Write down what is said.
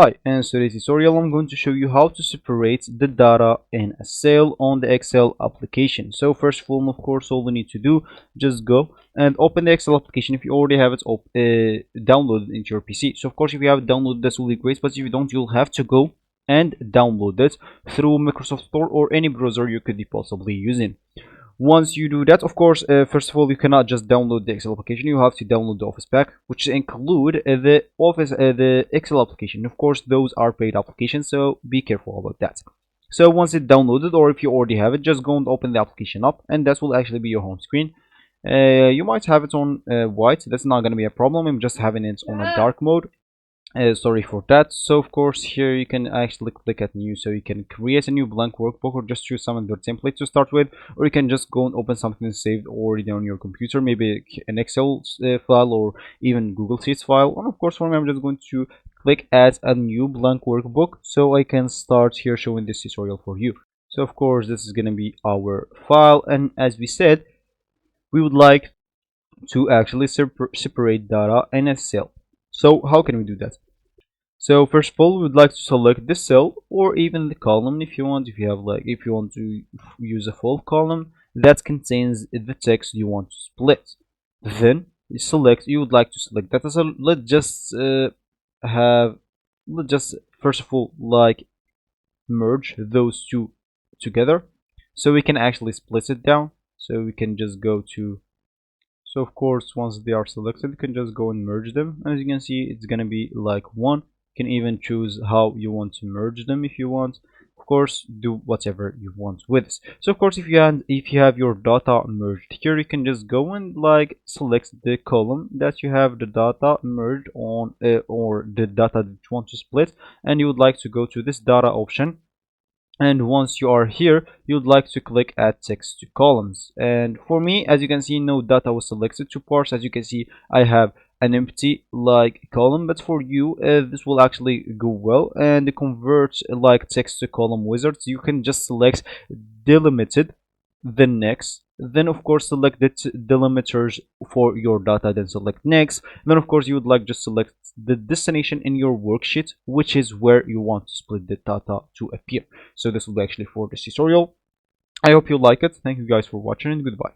Hi, in today's tutorial I'm going to show you how to separate the data in a cell on the Excel application. So first of all, of course, all we need to do, just go and open the Excel application if you already have it downloaded into your PC. So of course, if you have it downloaded, this will be great, but if you don't, you'll have to go and download it through Microsoft Store or any browser you could be possibly using. Once you do that, of course, first of all, you cannot just download the Excel application. You have to download the Office pack, which include the Excel application. Of course, those are paid applications, so be careful about that. So once it's downloaded, or if you already have it, just go and open the application up, and that will actually be your home screen. You might have it on white. That's not going to be a problem. I'm just having it on a dark mode. Sorry for that. So of course here you can actually click at new, so you can create a new blank workbook or just choose some of your template to start with, or you can just go and open something saved already on your computer, maybe an Excel file or even Google Sheets file. And of course for me, I'm just going to click add a new blank workbook so I can start here showing this tutorial for you. So of course this is going to be our file, and as we said, we would like to actually separate data in a cell. So how can we do that? So first of all, we would like to select the cell or even the column if you want. If you want to use a full column that contains the text you want to split, then you would like to select that. So let's just first of all merge those two together so we can actually split it down. So we can just go to, so of course once they are selected, you can just go and merge them. As you can see, it's gonna be like one. You can even choose how you want to merge them if you want. Of course, do whatever you want with this. So of course, if you have your data merged here, you can just go and select the column that you have the data merged on, or the data that you want to split, and you would like to go to this data option. And once you are here, you'd like to click add text to columns. And for me, as you can see, no data was selected to parse. As you can see, I have an empty column, but for you this will actually go well and convert text to column wizards. You can just select delimited, then next, then of course select the delimiters for your data, then select next. Then of course you would like just select the destination in your worksheet, which is where you want to split the data to appear. So this will be actually for this tutorial. I hope you like it. Thank you guys for watching, and goodbye.